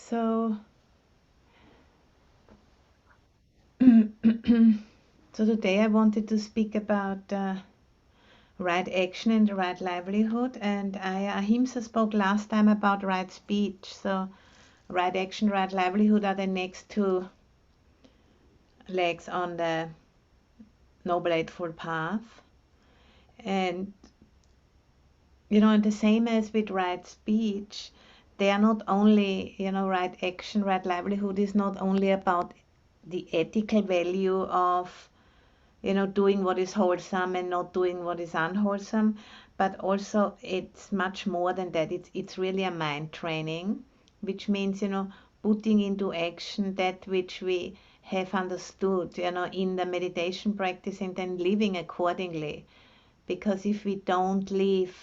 So, so today I wanted to speak about right action and right livelihood. And Ahimsa spoke last time about right speech. So, right action, right livelihood are the next two legs on the Noble Eightfold Path. And and the same as with right speech, they are not only, right action, right livelihood is not only about the ethical value of, doing what is wholesome and not doing what is unwholesome, but also it's much more than that. It's really a mind training, which means, putting into action that which we have understood, in the meditation practice and then living accordingly. Because if we don't live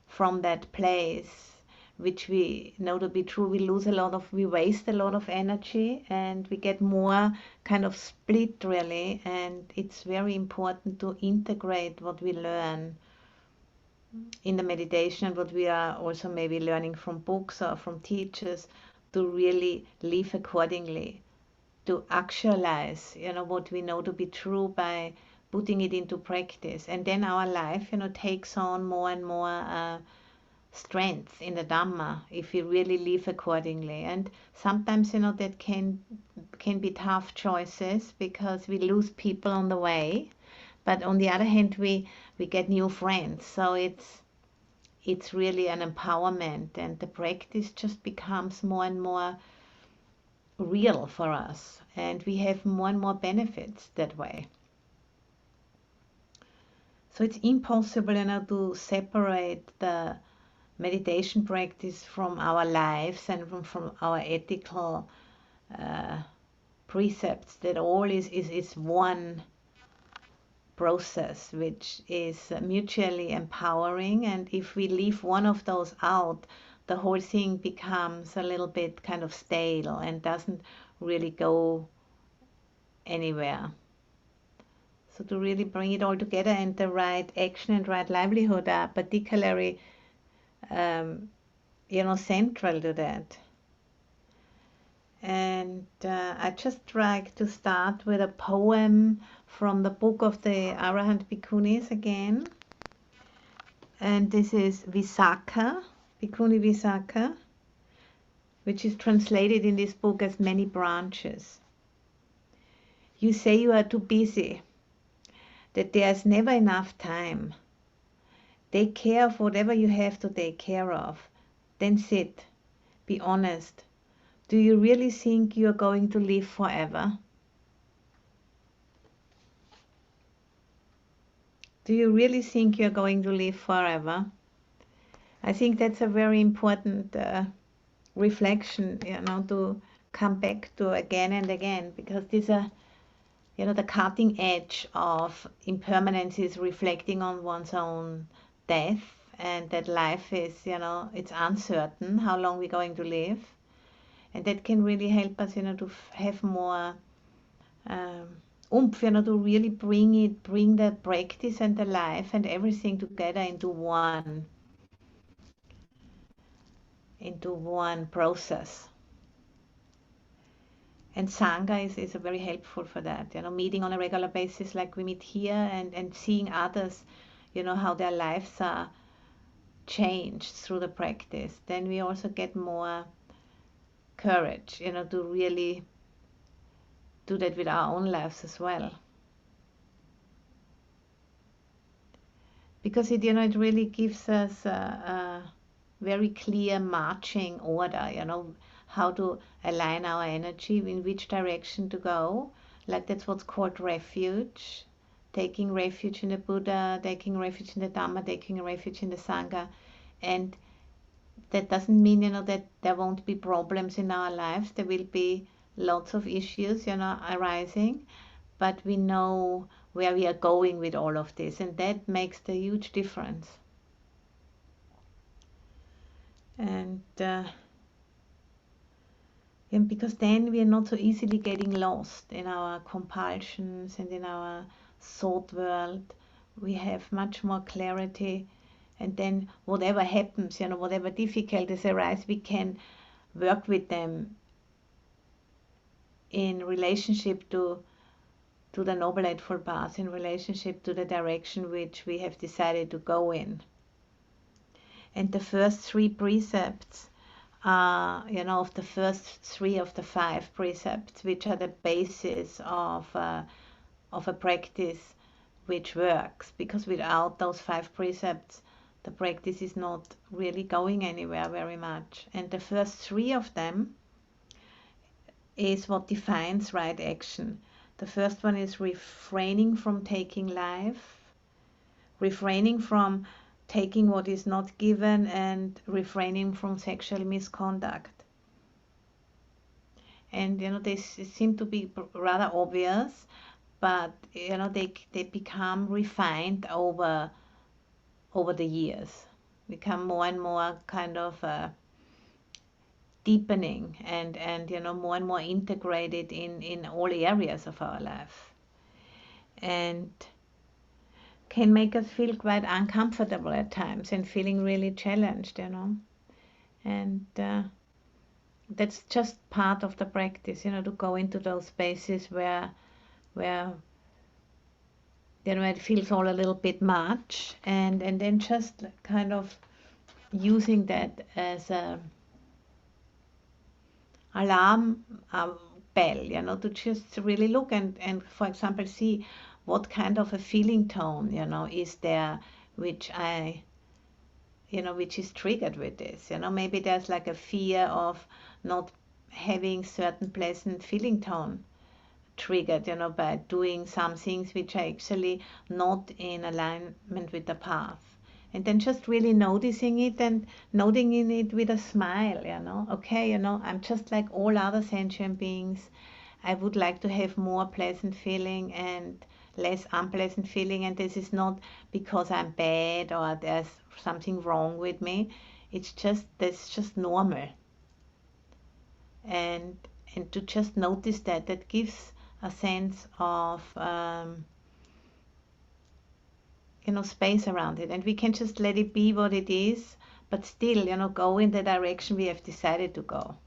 from that place, which we know to be true, we waste a lot of energy and we get more kind of split really. And it's very important to integrate what we learn in the meditation and what we are also maybe learning from books or from teachers to really live accordingly, to actualize, what we know to be true by putting it into practice. And then our life, takes on more and more strength in the Dhamma if we really live accordingly. And sometimes, that can be tough choices because we lose people on the way. But on the other hand, we get new friends. So it's really an empowerment, and the practice just becomes more and more real for us, and we have more and more benefits that way. So it's impossible, to separate the meditation practice from our lives and from our ethical precepts. That all is one process which is mutually empowering, and if we leave one of those out, the whole thing becomes a little bit kind of stale and doesn't really go anywhere. So to really bring it all together, and the right action and right livelihood are particularly central to that. And I just like to start with a poem from the book of the Arahant Bhikkhunis again. And this is Visakha, Bhikkhuni Visakha, which is translated in this book as many branches. You say you are too busy, that there's never enough time. Take care of whatever you have to take care of. Then sit. Be honest. Do you really think you are going to live forever? Do you really think you're going to live forever? I think that's a very important reflection, to come back to again and again, because these are, the cutting edge of impermanence is reflecting on one's own death, and that life is, it's uncertain how long we're going to live. And that can really help us, to have more oomph, to really bring the practice and the life and everything together into one process. And Sangha is very helpful for that, meeting on a regular basis like we meet here, and seeing others, how their lives are changed through the practice. Then we also get more courage, to really do that with our own lives as well. Because it really gives us a very clear marching order, how to align our energy, in which direction to go. Like that's what's called refuge. Taking refuge in the Buddha, taking refuge in the Dhamma, taking refuge in the Sangha. And that doesn't mean, that there won't be problems in our lives. There will be lots of issues, arising. But we know where we are going with all of this, and that makes the huge difference. And because then we are not so easily getting lost in our compulsions and in our thought world. We have much more clarity, and then whatever happens, whatever difficulties arise, we can work with them in relationship to the Noble Eightfold Path, in relationship to the direction which we have decided to go in. And the first 3 precepts are, of the first 3 of the 5 precepts, which are the basis of a practice which works. Because without those 5 precepts, the practice is not really going anywhere very much. And the first 3 of them is what defines right action. The first one is refraining from taking life, refraining from taking what is not given, and refraining from sexual misconduct. And they seem to be rather obvious, but they become refined over the years, become more and more kind of deepening and more and more integrated in all areas of our life, and can make us feel quite uncomfortable at times and feeling really challenged, and that's just part of the practice, to go into those spaces where it feels all a little bit much, and then just kind of using that as a alarm bell, to just really look and for example see what kind of a feeling tone, is there, which which is triggered with this. Maybe there's like a fear of not having certain pleasant feeling tone triggered, by doing some things which are actually not in alignment with the path. And then just really noticing it and noting it with a smile, okay, I'm just like all other sentient beings. I would like to have more pleasant feeling and less unpleasant feeling, and this is not because I'm bad or there's something wrong with me. That's just normal. And to just notice that gives a sense of space around it, and we can just let it be what it is, but still, go in the direction we have decided to go.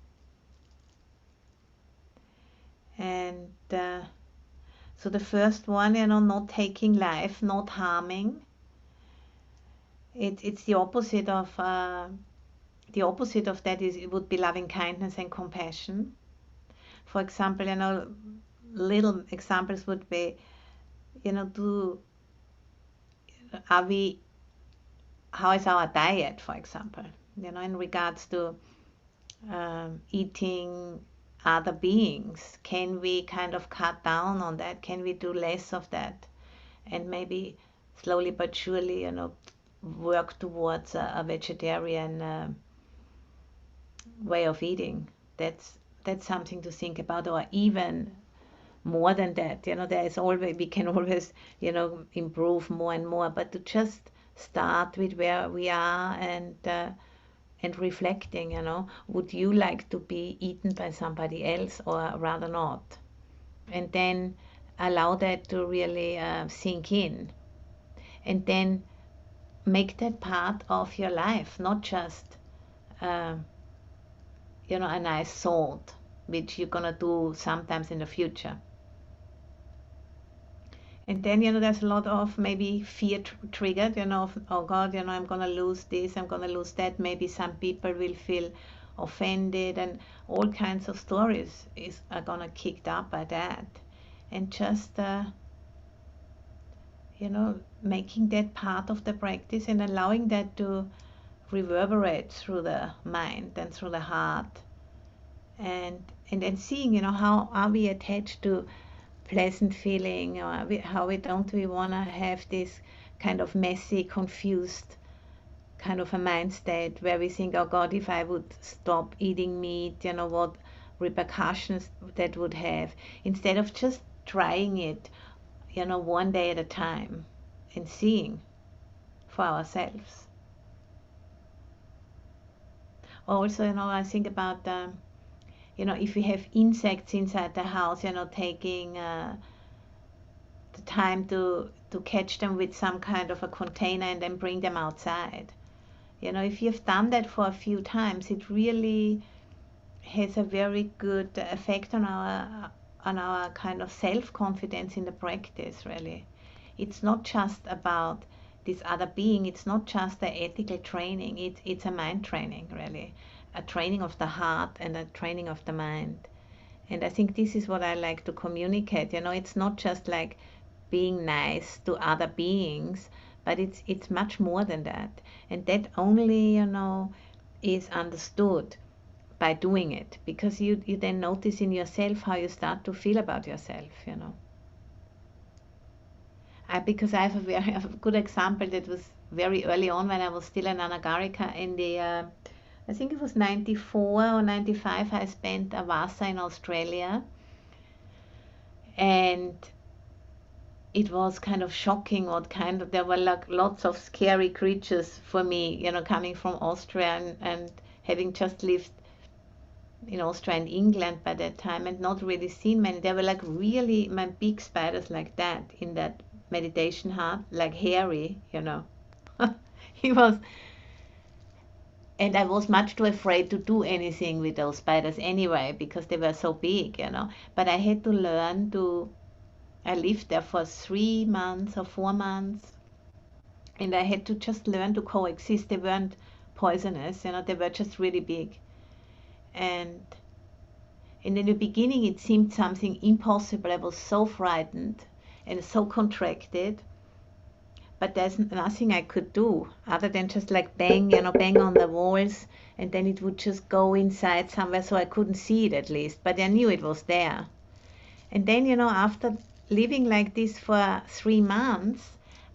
And so the first one, not taking life, not harming. It's the opposite of that it would be loving kindness and compassion. For example, little examples would be, how is our diet, for example, in regards to eating other beings? Can we kind of cut down on that? Can we do less of that? And maybe slowly but surely, work towards a vegetarian way of eating. That's something to think about. Or even more than that, we can always, improve more and more, but to just start with where we are and reflecting, would you like to be eaten by somebody else or rather not? And then allow that to really sink in, and then make that part of your life, not just a nice thought which you're gonna do sometimes in the future. And then, there's a lot of maybe fear triggered, of, oh God, I'm going to lose this, I'm going to lose that. Maybe some people will feel offended, and all kinds of stories are going to kicked up by that. And just, making that part of the practice and allowing that to reverberate through the mind and through the heart. And then seeing, how are we attached to pleasant feeling, or how we want to have this kind of messy, confused kind of a mind state where we think, oh God, if I would stop eating meat, what repercussions that would have, instead of just trying it, one day at a time and seeing for ourselves. Also, I think about if we have insects inside the house, taking the time to catch them with some kind of a container and then bring them outside. If you've done that for a few times, it really has a very good effect on our kind of self-confidence in the practice, really. It's not just about this other being, it's not just the ethical training, it's a mind training, really. A training of the heart and a training of the mind. And I think this is what I like to communicate. It's not just like being nice to other beings, but it's much more than that. And that only, is understood by doing it, because you then notice in yourself how you start to feel about yourself. Because I have a good example that was very early on when I was still an anagarika in the I think it was 94 or 95. I spent a Vasa in Australia, and it was kind of shocking there were like lots of scary creatures for me, coming from Austria and having just lived in Austria and England by that time and not really seen many. There were like really my big spiders like that in that meditation hut, like hairy. He was, and I was much too afraid to do anything with those spiders anyway because they were so big. But I had to learn I lived there for 3 months or 4 months, and I had to just learn to coexist. They weren't poisonous, they were just really big. And in the beginning, it seemed something impossible. I was so frightened and so contracted, but there's nothing I could do other than just like bang on the walls, and then it would just go inside somewhere so I couldn't see it at least, but I knew it was there. And then, after living like this for 3 months,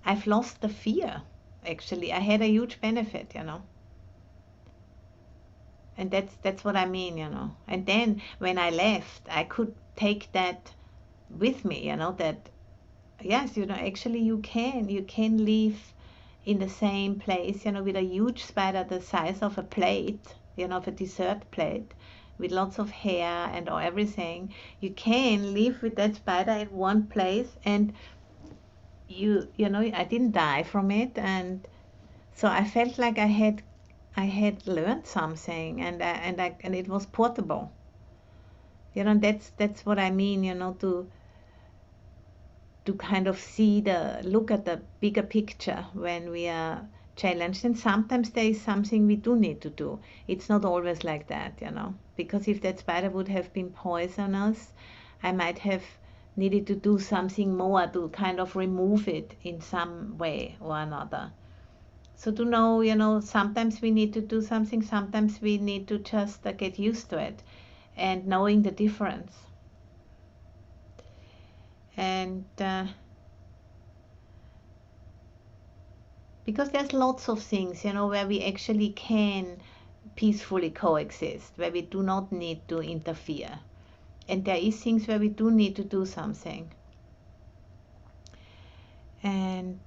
I've lost the fear. Actually, I had a huge benefit. And that's what I mean. And then when I left, I could take that with me. That yes, actually you can live in the same place, with a huge spider the size of a plate, of a dessert plate, with lots of hair and everything. You can live with that spider in one place, and I didn't die from it, and so I felt like I had learned something, and it was portable. And that's what I mean, to kind of look at the bigger picture when we are challenged. And sometimes there is something we do need to do. It's not always like that, because if that spider would have been poisonous, I might have needed to do something more to kind of remove it in some way or another. So to know, sometimes we need to do something, sometimes we need to just get used to it, and knowing the difference. And because there's lots of things, where we actually can peacefully coexist, where we do not need to interfere. And there is things where we do need to do something. And,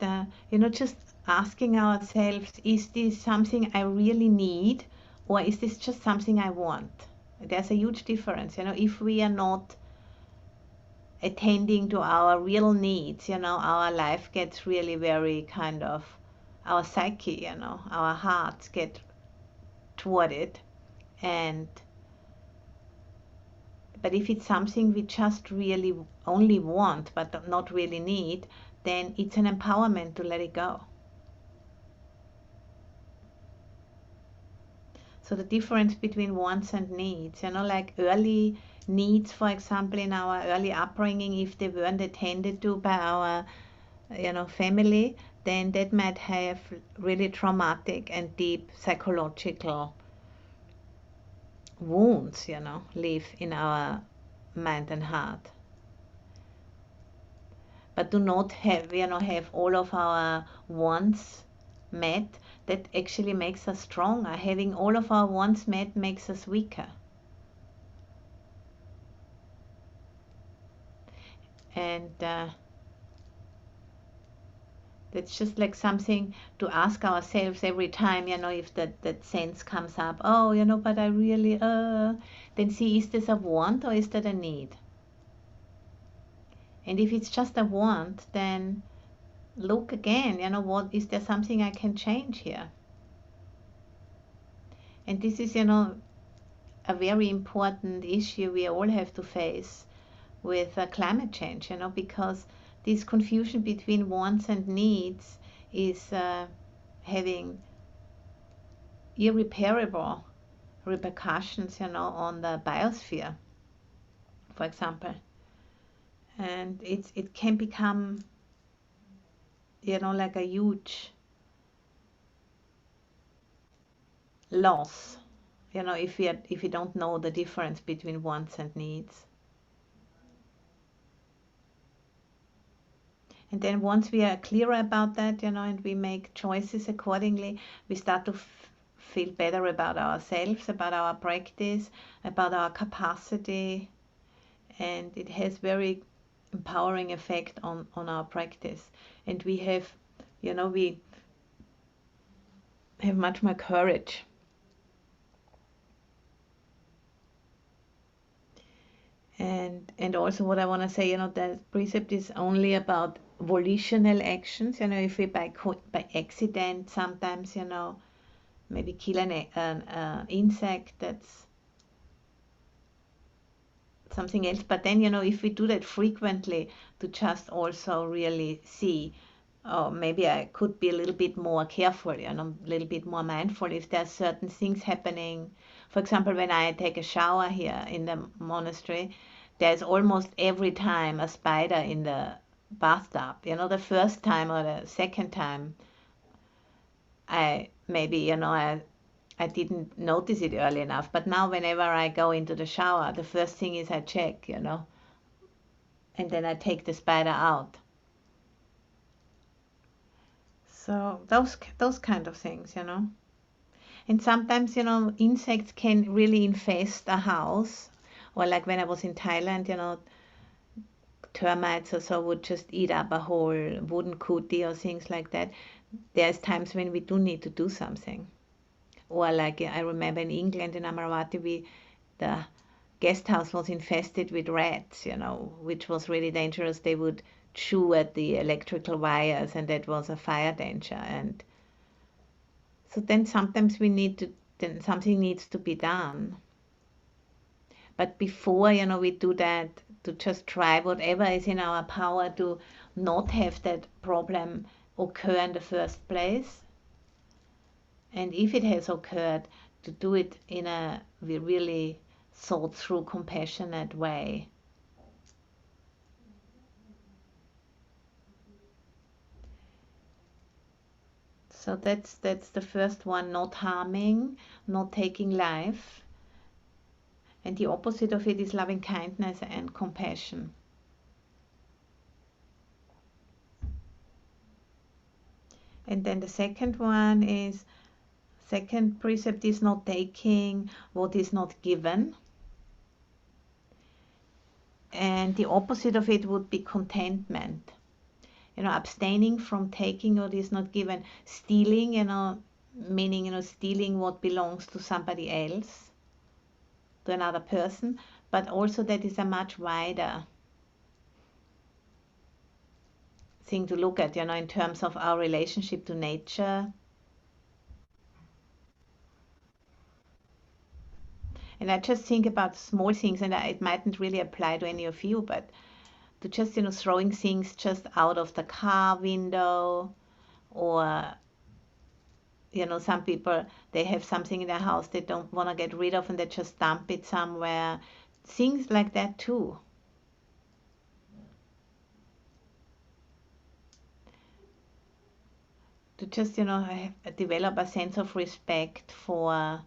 just asking ourselves, is this something I really need, or is this just something I want? There's a huge difference. If we are not attending to our real needs, our life gets really very kind of, our psyche, our hearts get toward it. But if it's something we just really only want but not really need, then it's an empowerment to let it go. So the difference between wants and needs, like early needs, for example, in our early upbringing, if they weren't attended to by our, family, then that might have really traumatic and deep psychological wounds, live in our mind and heart. But do not have all of our wants met. That actually makes us stronger. Having all of our wants met makes us weaker. And that's just like something to ask ourselves every time, if that sense comes up. Oh, but I really, then see, is this a want or is that a need? And if it's just a want, then look again, what is there something I can change here? And this is, a very important issue we all have to face, with climate change, because this confusion between wants and needs is having irreparable repercussions, on the biosphere, for example. And it can become, like a huge loss, if we don't know the difference between wants and needs. And then once we are clearer about that, and we make choices accordingly, we start to feel better about ourselves, about our practice, about our capacity, and it has very empowering effect on our practice. And we have much more courage. And also what I want to say, the precept is only about volitional actions. If we by accident sometimes, maybe kill an insect, that's something else. But then, if we do that frequently, to just also really see, oh, maybe I could be a little bit more careful, a little bit more mindful if there's certain things happening. For example, when I take a shower here in the monastery, there's almost every time a spider in the bathtub. The first time or the second time, I didn't notice it early enough. But now whenever I go into the shower, the first thing is I check, and then I take the spider out. So those kind of things, And sometimes, insects can really infest a house. Or like when I was in Thailand, termites or so would just eat up a whole wooden kuti or things like that. There's times when we do need to do something. Or like I remember in England, in Amaravati, the guest house was infested with rats, which was really dangerous. They would chew at the electrical wires, and that was a fire danger. And so then sometimes then something needs to be done. But before, we do that, to just try whatever is in our power to not have that problem occur in the first place. And if it has occurred, to do it in a really thought through, compassionate way. So that's the first one, not harming, not taking life. And the opposite of it is loving kindness and compassion. And then the second precept is not taking what is not given. And the opposite of it would be contentment. Abstaining from taking what is not given. Stealing, meaning, stealing what belongs to somebody else, to another person. But also that is a much wider thing to look at, in terms of our relationship to nature. And I just think about small things, and it mightn't really apply to any of you, but to just, throwing things just out of the car window, or, some people, they have something in their house they don't want to get rid of and they just dump it somewhere. Things like that too. To just, develop a sense of respect for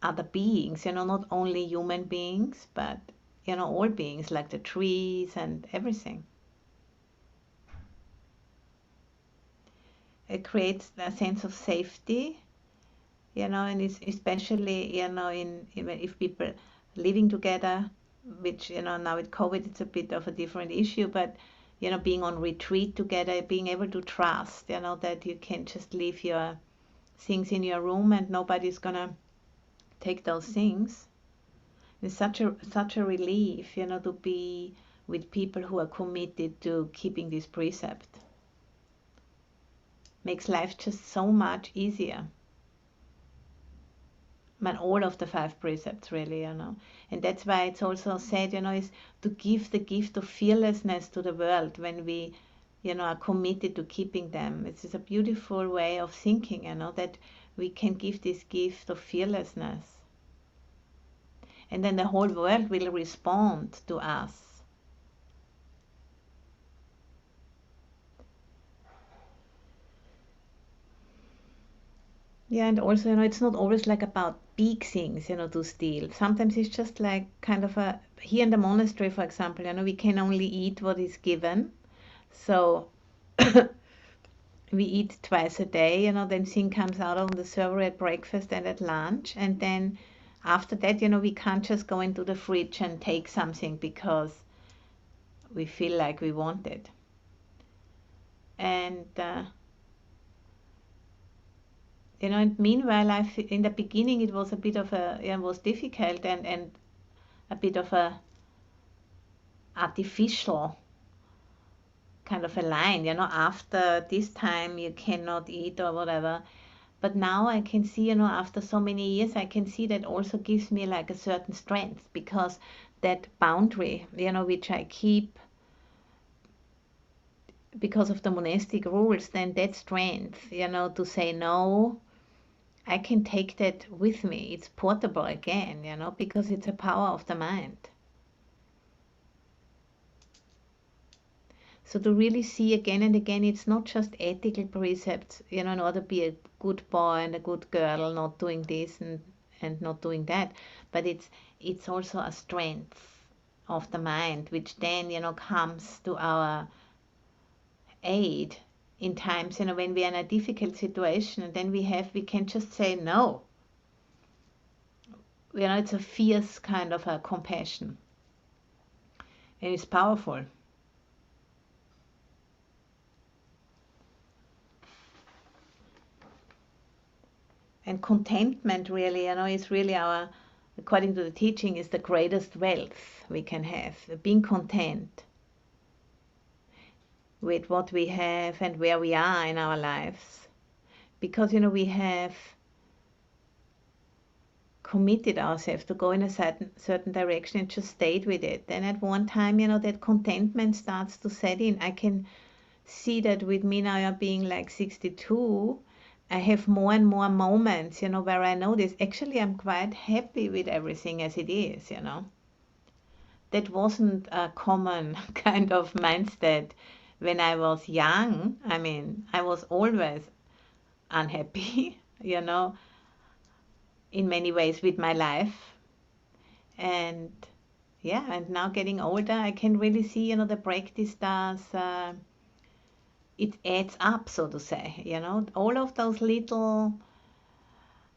other beings, not only human beings, but, all beings, like the trees and everything. It creates a sense of safety, and it's especially, if people living together, which, now with COVID, it's a bit of a different issue, but, being on retreat together, being able to trust, that you can just leave your things in your room and nobody's gonna take those things. It's such a relief, to be with people who are committed to keeping this precept. Makes life just so much easier. all of the 5 precepts really, and that's why it's also said, is to give the gift of fearlessness to the world when we, are committed to keeping them. It's just a beautiful way of thinking, that we can give this gift of fearlessness, and then the whole world will respond to us. Yeah, and also, it's not always like about big things, to steal. Sometimes it's just like kind of here in the monastery, for example, we can only eat what is given. So we eat twice a day, then thing comes out on the server at breakfast and at lunch. And then after that, we can't just go into the fridge and take something because we feel like we want it. And and meanwhile, in the beginning it was a bit of it was difficult and a bit of a artificial kind of a line, after this time you cannot eat or whatever. But now I can see, after so many years, I can see that also gives me like a certain strength, because that boundary, which I keep because of the monastic rules, then that strength, to say no, I can take that with me. It's portable again, because it's a power of the mind. So to really see again and again, it's not just ethical precepts, in order to be a good boy and a good girl, not doing this and not doing that, but it's also a strength of the mind, which then, comes to our aid in times, when we are in a difficult situation, and then we can just say no. It's a fierce kind of a compassion, and it's powerful. And contentment really, is really according to the teaching, is the greatest wealth we can have. Being content with what we have and where we are in our lives. Because, we have committed ourselves to go in a certain direction and just stayed with it. Then at one time, that contentment starts to set in. I can see that with me now being like 62, I have more and more moments, where I notice actually I'm quite happy with everything as it is, That wasn't a common kind of mindset when I was young. I mean, I was always unhappy, in many ways with my life. And yeah, and now getting older, I can really see, the practice does, it adds up, so to say, all of those little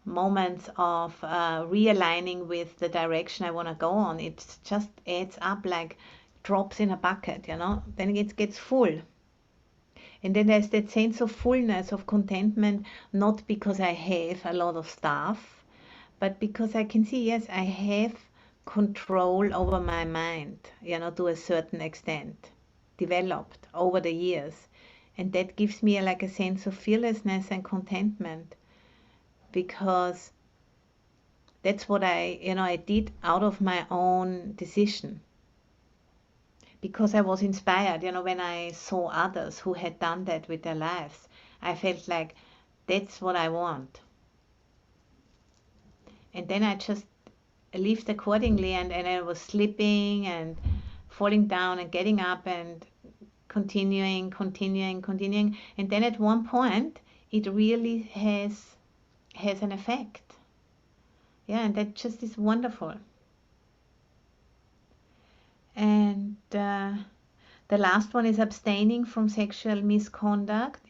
moments of realigning with the direction I want to go on, it just adds up like drops in a bucket, then it gets full. And then there's that sense of fullness, of contentment, not because I have a lot of stuff, but because I can see, yes, I have control over my mind, to a certain extent, developed over the years. And that gives me like a sense of fearlessness and contentment, because that's what I did out of my own decision. Because I was inspired, when I saw others who had done that with their lives, I felt like that's what I want. And then I just lived accordingly, and I was slipping and falling down and getting up and continuing. And then at one point, it really has an effect. Yeah, and that just is wonderful. And the last one is abstaining from sexual misconduct.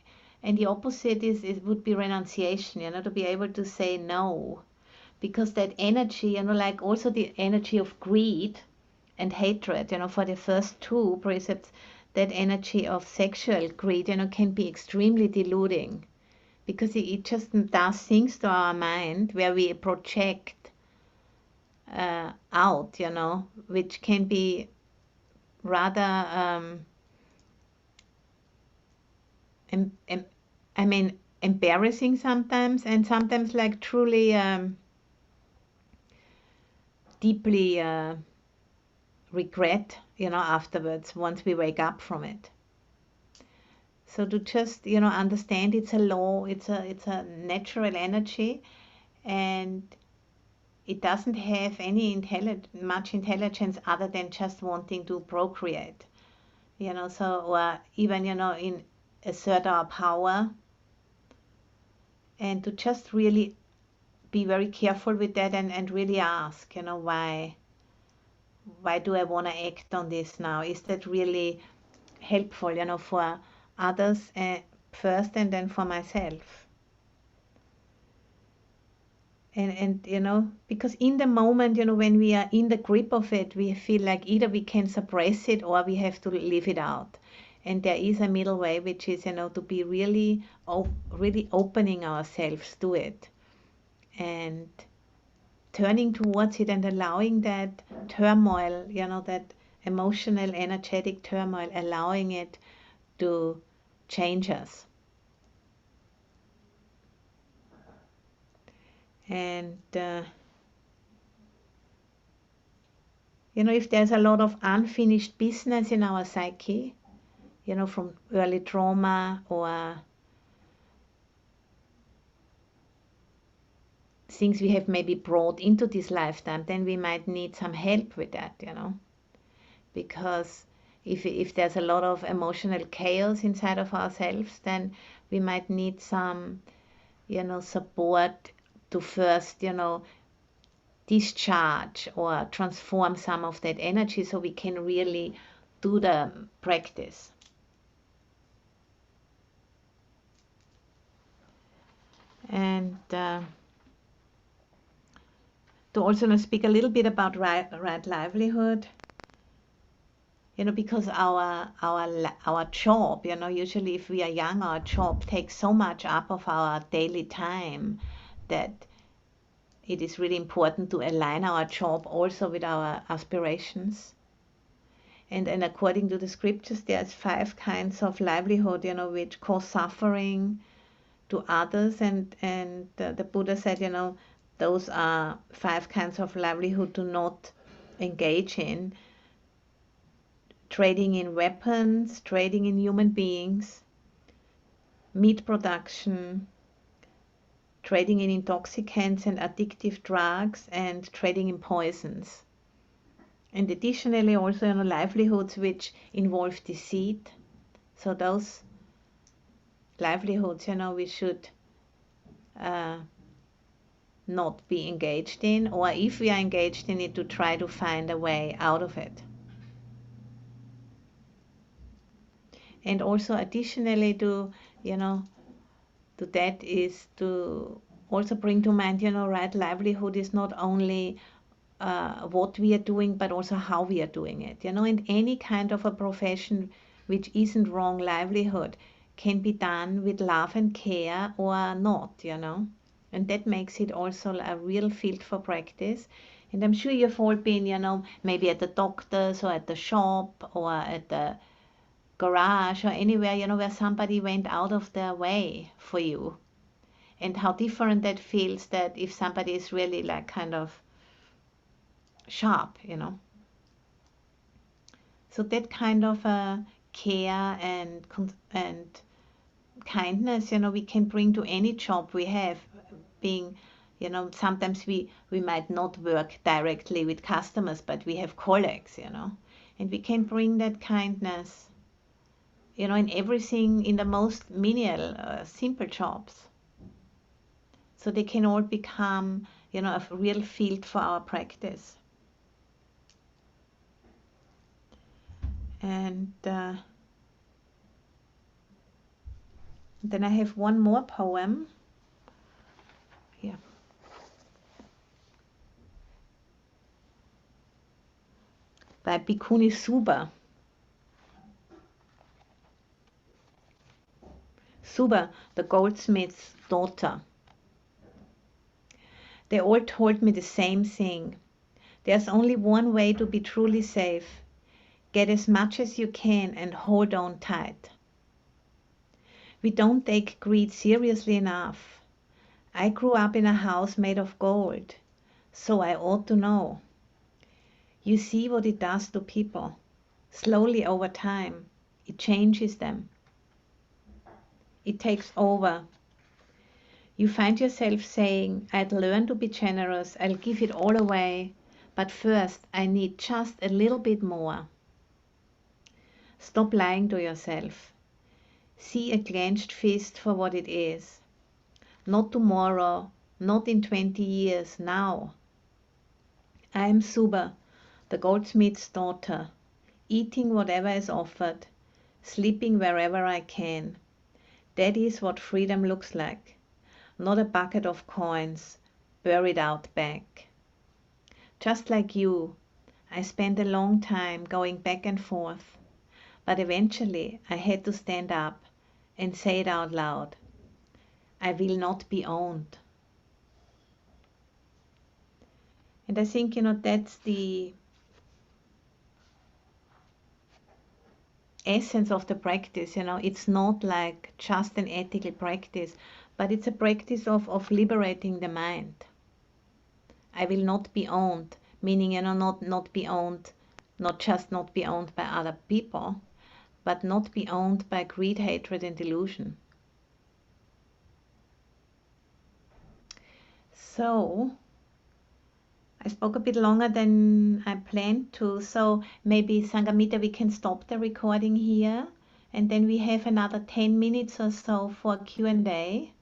And the opposite it would be renunciation, to be able to say no. Because that energy, like also the energy of greed and hatred, for the first 2 precepts, that energy of sexual greed, can be extremely deluding. Because it just does things to our mind where we project out, which can be rather, I mean, embarrassing sometimes, and sometimes like truly deeply regret, afterwards once we wake up from it. So to just, understand it's a law, it's a natural energy, and it doesn't have any much intelligence other than just wanting to procreate. So, or even, in assert our power, and to just really be very careful with that, and really ask, why do I want to act on this now? Is that really helpful, for others first, and then for myself? And because in the moment, when we are in the grip of it, we feel like either we can suppress it or we have to live it out. And there is a middle way, which is, to be really, really opening ourselves to it, and turning towards it, and allowing that turmoil, that emotional, energetic turmoil, allowing it to change us. And if there's a lot of unfinished business in our psyche, from early trauma or things we have maybe brought into this lifetime, then we might need some help with that, because if there's a lot of emotional chaos inside of ourselves, then we might need some, support to first, discharge or transform some of that energy so we can really do the practice. And to also speak a little bit about right livelihood, because our job, usually if we are young, our job takes so much up of our daily time that it is really important to align our job also with our aspirations. And according to the scriptures, there's 5 kinds of livelihood, which cause suffering to others. And the Buddha said, those are 5 kinds of livelihood to not engage in. Trading in weapons, trading in human beings, meat production, trading in intoxicants and addictive drugs, and trading in poisons. And additionally also, livelihoods which involve deceit. So those livelihoods, we should not be engaged in, or if we are engaged in it, to try to find a way out of it. And also additionally to that is to also bring to mind, right livelihood is not only what we are doing, but also how we are doing it. In any kind of a profession which isn't wrong livelihood can be done with love and care or not, and that makes it also a real field for practice. And I'm sure you've all been, maybe at the doctor's or at the shop or at the garage or anywhere, where somebody went out of their way for you, and how different that feels, that if somebody is really like kind of sharp, So that kind of care and kindness, we can bring to any job we have. Being, sometimes we might not work directly with customers, but we have colleagues, and we can bring that kindness, in everything, in the most menial, simple jobs. So they can all become, a real field for our practice. And then I have one more poem here. By Bhikkhuni Suba. Suba, the goldsmith's daughter. They all told me the same thing. There's only one way to be truly safe. Get as much as you can and hold on tight. We don't take greed seriously enough. I grew up in a house made of gold, so I ought to know. you see what it does to people. Slowly over time, it changes them. It takes over. You find yourself saying, I'd learn to be generous, I'll give it all away, but first I need just a little bit more. Stop lying to yourself. See a clenched fist for what it is. Not tomorrow, not in 20 years, now. I am Suba, the goldsmith's daughter, eating whatever is offered, sleeping wherever I can. That is what freedom looks like, not a bucket of coins buried out back. Just like you, I spent a long time going back and forth, but eventually I had to stand up and say it out loud. I will not be owned. And I think, that's the essence of the practice. It's not like just an ethical practice, but it's a practice of liberating the mind. I will not be owned, meaning, not be owned, not just not be owned by other people, but not be owned by greed, hatred, and delusion. So, I spoke a bit longer than I planned to, so maybe Sangamita, we can stop the recording here, and then we have another 10 minutes or so for Q&A.